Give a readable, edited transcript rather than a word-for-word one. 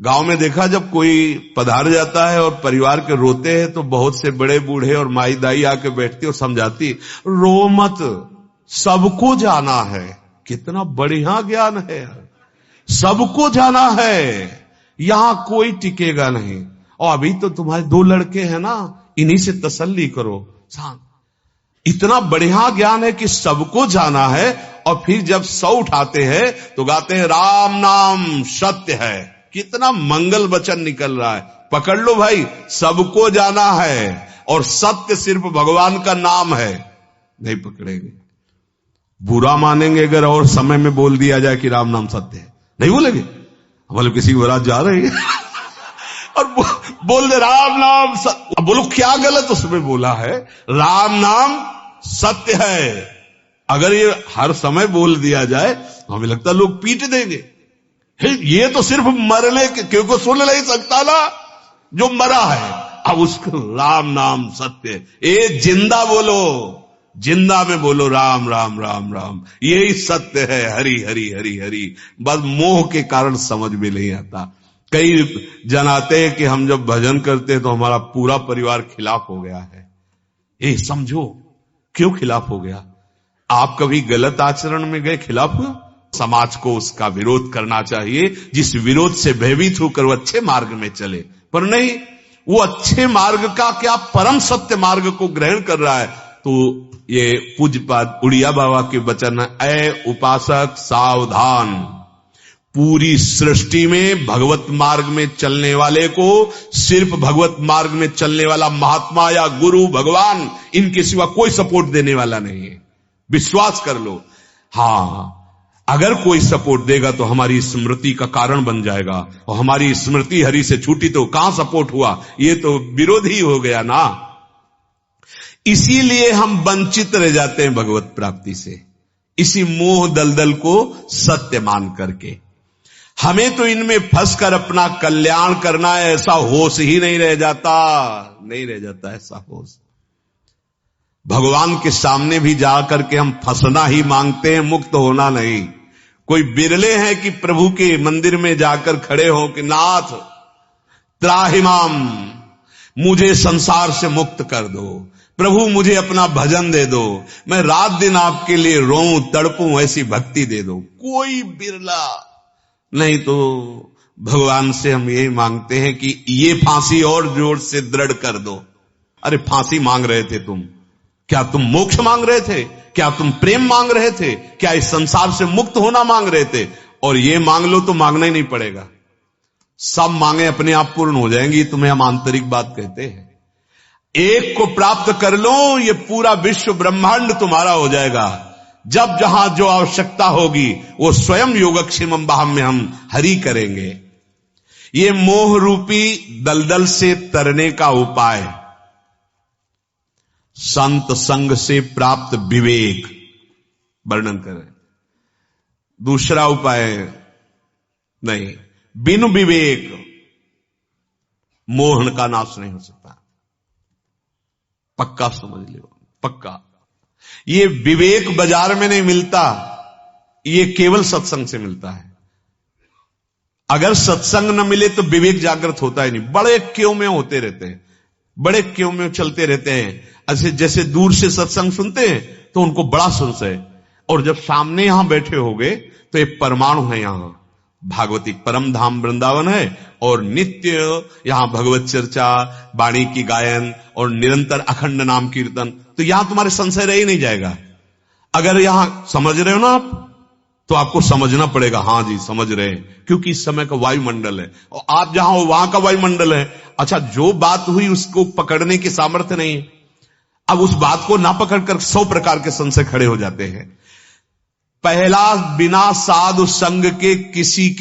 गांव में देखा, जब कोई पधार जाता है और परिवार के रोते हैं तो बहुत से बड़े बूढ़े और माई दाई आके बैठती और समझाती, रो मत, सबको जाना है। कितना बढ़िया ज्ञान है यार, सबको जाना है, यहां कोई टिकेगा नहीं। और अभी तो तुम्हारे 2 लड़के हैं ना, इन्हीं से तसल्ली करो। इतना बढ़िया ज्ञान है कि सबको जाना है। और फिर जब 100 उठाते हैं तो गाते हैं राम नाम सत्य है। कितना मंगल वचन निकल रहा है। पकड़ लो भाई, सबको जाना है और सत्य सिर्फ भगवान का नाम है। नहीं पकड़ेंगे, बुरा मानेंगे अगर और समय में बोल दिया जाए कि राम नाम सत्य है, नहीं बोलेंगे। मतलब किसी की बारात जा रही है और बोल दे राम नाम सत्य, बोलो क्या गलत उसमें बोला है? राम नाम सत्य है। अगर ये हर समय बोल दिया जाए तो हमें लगता है लोग पीट देंगे। ये तो सिर्फ मरने के, क्योंकि सुन नहीं सकता ना जो मरा है। अब उसको राम नाम सत्य, ये जिंदा बोलो, जिंदा में बोलो राम राम राम राम, यही सत्य है। हरि हरि हरि हरि। बस मोह के कारण समझ में नहीं आता। कई जन आते हैं कि हम जब भजन करते हैं तो हमारा पूरा परिवार खिलाफ हो गया है। ये समझो क्यों खिलाफ हो गया? आप कभी गलत आचरण में गए, खिलाफ हुआ? समाज को उसका विरोध करना चाहिए, जिस विरोध से भयभीत होकर वो अच्छे मार्ग में चले। पर नहीं, वो अच्छे मार्ग का क्या परम सत्य मार्ग को ग्रहण कर रहा है। तो ये पूज्यपाद उड़िया बाबा के वचन है, ऐ उपासक सावधान, पूरी सृष्टि में भगवत मार्ग में चलने वाले को सिर्फ भगवत मार्ग में चलने वाला महात्मा या गुरु भगवान, इनके सिवा कोई सपोर्ट देने वाला नहीं है। विश्वास कर लो। हाँ, अगर कोई सपोर्ट देगा तो हमारी स्मृति का कारण बन जाएगा, और हमारी स्मृति हरि से छूटी तो कहां सपोर्ट हुआ? ये तो विरोधी हो गया ना। इसीलिए हम वंचित रह जाते हैं भगवत प्राप्ति से, इसी मोह दलदल को सत्य मान करके। हमें तो इनमें फंस कर अपना कल्याण करना है, ऐसा होश ही नहीं रह जाता, नहीं रह जाता ऐसा होश। भगवान के सामने भी जाकर के हम फंसना ही मांगते हैं, मुक्त होना नहीं। कोई बिरले हैं कि प्रभु के मंदिर में जाकर खड़े हो कि नाथ त्राहिमाम, मुझे संसार से मुक्त कर दो, प्रभु मुझे अपना भजन दे दो, मैं रात दिन आपके लिए रोऊं तड़पूं, ऐसी भक्ति दे दो। कोई बिरला नहीं। तो भगवान से हम यही मांगते हैं कि ये फांसी और जोर से दृढ़ कर दो। अरे फांसी मांग रहे थे तुम, क्या तुम मोक्ष मांग रहे थे? क्या तुम प्रेम मांग रहे थे? क्या इस संसार से मुक्त होना मांग रहे थे? और ये मांग लो तो मांगना ही नहीं पड़ेगा, सब मांगे अपने आप पूर्ण हो जाएंगी। तुम्हें हम आंतरिक बात कहते हैं। एक को प्राप्त कर लो, ये पूरा विश्व ब्रह्मांड तुम्हारा हो जाएगा। जब जहां जो आवश्यकता होगी वो स्वयं योगक्षेमम बाहम में हम हरि करेंगे। ये मोह रूपी दलदल से तरने का उपाय संत संग से प्राप्त विवेक वर्णन करें। दूसरा उपाय नहीं, बिनु विवेक मोहन का नाश नहीं हो सकता। पक्का समझ लो, पक्का। ये विवेक बाजार में नहीं मिलता, ये केवल सत्संग से मिलता है। अगर सत्संग न मिले तो विवेक जागृत होता ही नहीं। बड़े क्यों में होते रहते हैं, बड़े क्यों में चलते रहते हैं। ऐसे जैसे दूर से सत्संग सुनते हैं तो उनको बड़ा संशय, और जब सामने यहां बैठे होगे तो एक परमाणु है, यहां भागवती परम धाम वृंदावन है, और नित्य यहां भगवत चर्चा, वाणी की गायन और निरंतर अखंड नाम कीर्तन। तो यहां तुम्हारे संशय रह ही नहीं जाएगा। अगर यहां समझ रहे हो ना आप, तो आपको समझना पड़ेगा, हां जी समझ रहे हैं, क्योंकि इस समय का वायुमंडल है और आप जहां हो वहां का वायुमंडल है। अच्छा, जो बात हुई उसको पकड़ने की सामर्थ्य नहीं है। अब उस बात को ना पकड़कर 100 प्रकार के संशय खड़े हो जाते हैं। पहला, बिना साधु संग के किसी की